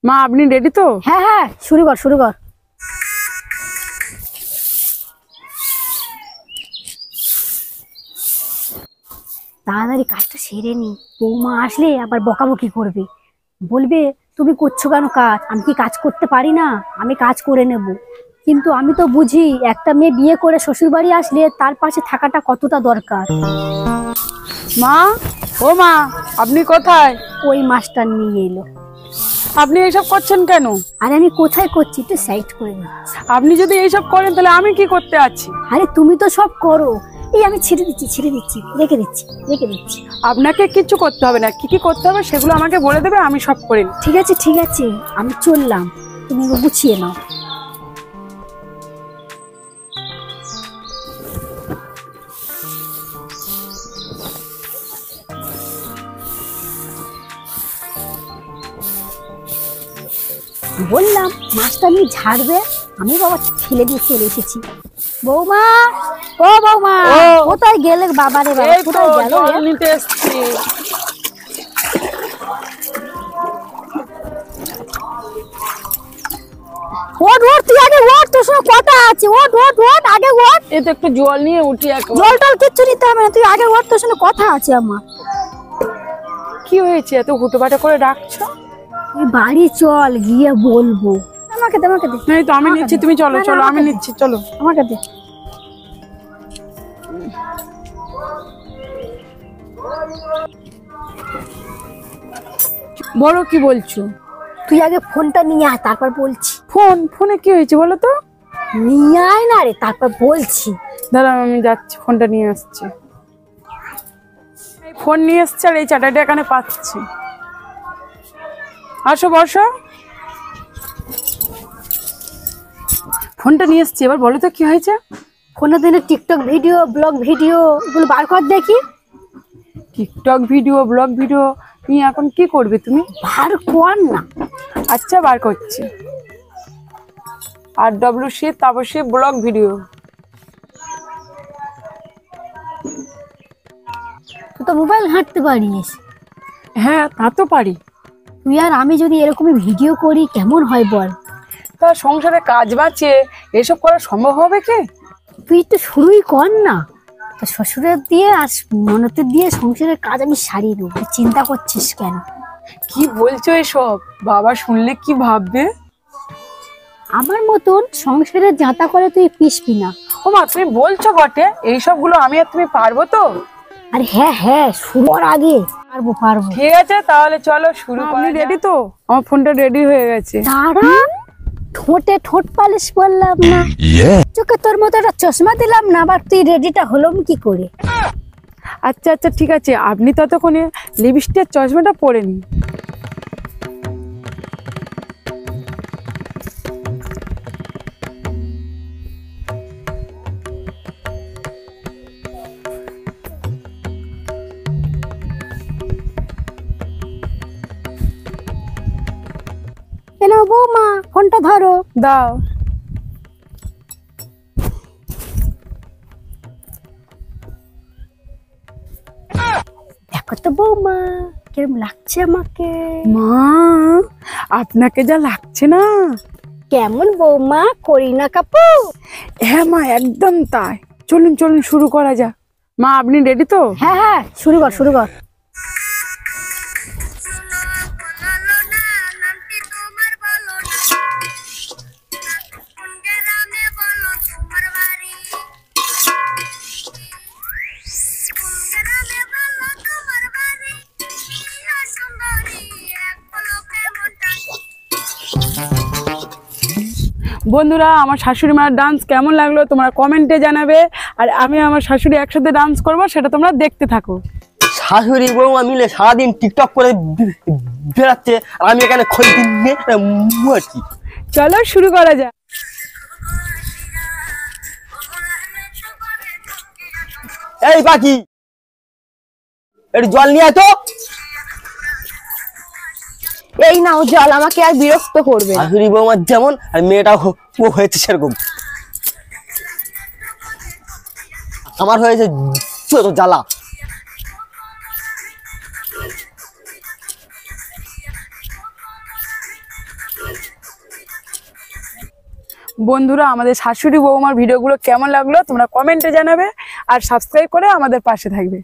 মা আপনি রেডি তো? হ্যাঁ হ্যাঁ, শুরু কর শুরু কর। তাড়াতাড়ি কাজটা সেরে নি, বৌমা আসলে আবার বকাবকি করবে, বলবে তুমি করছো কেন কাজ, আমি কি কাজ করতে পারি না? আমি কাজ করে নেব। কিন্তু আমি তো বুঝি একটা মেয়ে বিয়ে করে শ্বশুর বাড়ি আসলে তার পাশে থাকাটা কতটা দরকার। মা, ও মা, আপনি কোথায়? ওই মাস্টার নিয়ে এলো। আপনি এইসব করছেন কেন? আরে আমি কোথায় করছি, একটু সাইড করে নি। আপনি যদি এইসব করেন তাহলে আমি কি করতে আছি? আরে তুমি তো সব করো। এই আমি ছেড়ে দিচ্ছি, রেখে দিচ্ছি। আপনাকে কিচ্ছু করতে হবে না, কি কি করতে হবে সেগুলো আমাকে বলে দেবে, আমি সব করে নিই। ঠিক আছে, আমি চললাম, তুমি গুছিয়ে নাও। বললাম মাস্টারনি ঝাড়বে, আমি বাবা ফেলে দিয়ে চলে এসেছি। বৌমা, ও বৌমা, কোথায় গেলে বাবারে বাবা, কোথায় গেল? জল নিতে এসেছি। ওঠ তুই আগে ওঠ, তোর সঙ্গে কথা আছে। ওঠ আগে ওঠ। এই তো একটু জল নিয়ে উঠি। জল টল কিচ্ছু নিতে হবে না, তুই আগে ওঠ, তোর সঙ্গে কথা আছে আমার। কি হয়েছে এত হুটোপাটা করে ডাকছো? তুই বাড়ি চল, গিয়ে বলবো। আমাকে দে। এই তো আমি নিচ্ছি, তুমি চলো আমি নিচ্ছি, চলো আমাকে দে। বলো কি বলছো? তুই আগে ফোনটা নিয়ে আয়, তারপর বলছি। ফোনে কি হয়েছে বলো তো? নিয়ে আয় না রে, তারপর বলছি। দাঁড়াও আমি যাচ্ছি, ফোনটা নিয়ে আসছি। এই ফোন নিয়ে এসছে আর এই চাটাটা এখানে পাচ্ছি। আসো বসো। ফোনটা নিয়ে এসছি, এবার বলো তো কি হয়েছে? ফোনে দিনে টিকটক ভিডিও, ব্লগ ভিডিও এগুলো বার কর দেখি। টিকটক ভিডিও, ব্লগ ভিডিও নিয়ে এখন কি করবে তুমি? বার কর না। আচ্ছা বার করছি। RWC তারপর সে ব্লগ ভিডিও। তুই তো মোবাইল ঘাঁটতে পারিস। হ্যাঁ তা তো পারি। তুই আর আমি যদি এরকমই ভিডিও করি কেমন হয় বল? তা সংসারে কাজ বাঁচে এসব করা সম্ভব হবে কি? তুই একটু শুরুই কর না। তো শ্বশুরের দিয়ে আর ননদের দিয়ে সংসারের কাজ আমি সারিয়ে দেবো, চিন্তা করছিস কেন? কি বলছো এসব? বাবা শুনলে কি ভাববে? আমার মতন সংসারে যাতা করে তুই পিসবি না। ও মা তুমি বলছো বটে, এইসব গুলো আমি আর তুমি পারবো তো? আরে হ্যাঁ, শুরু কর আগে। পারবো। ঠিক আছে তাহলে চলো শুরু করা। আপনি রেডি তো? আমার ফোনটা রেডি হয়ে গেছে। দাঁড়া, ঠোঁটে ঠোঁট পালিশ করলাম না, চোখে তোর মতো একটা চশমা দিলাম না, আবার তুই রেডিটা হলাম কি করে? আচ্ছা ঠিক আছে, আপনি ততক্ষণে লিপস্টিকের চশমাটা পরে নিন। এলো বৌমা, ফোনটা ধরো। দাও। দেখো তো বৌমা, কিরম লাগছে আমাকে? মা আপনাকে যা লাগছে না। কেমন বৌমা, করিনা কাপুর? হ্যাঁ মা একদম তাই। চলুন শুরু করা যাক। মা আপনি রেডি তো? হ্যাঁ, শুরু কর। বন্ধুরা আমার শাশুড়ি মার ডান্স কেমন লাগলো তোমরা কমেন্টে জানাবে, আর আমি আমার শাশুড়ি একসাথে ডান্স করব সেটা তোমরা দেখতে থাকো। শাশুড়ি বৌমা মিলে সারাদিন টিকটক করে বেড়াচ্ছে আর আমি এখানে খোঁজ নিয়ে মরছি। চলো শুরু করা যাক। এই পাখি, একটু জল নিয়ে আয় তো। এই নাও জল, আমাকে আর বিরক্ত করবে না। শাশুড়ি বৌমার যেমন আর মেয়েটা হয়েছে সেরকম। আমার হয়েছে যত জ্বালা। বন্ধুরা, আমাদের শাশুড়ি বৌমার ভিডিওগুলো কেমন লাগলো তোমরা কমেন্টে জানাবে আর সাবস্ক্রাইব করে আমাদের পাশে থাকবে।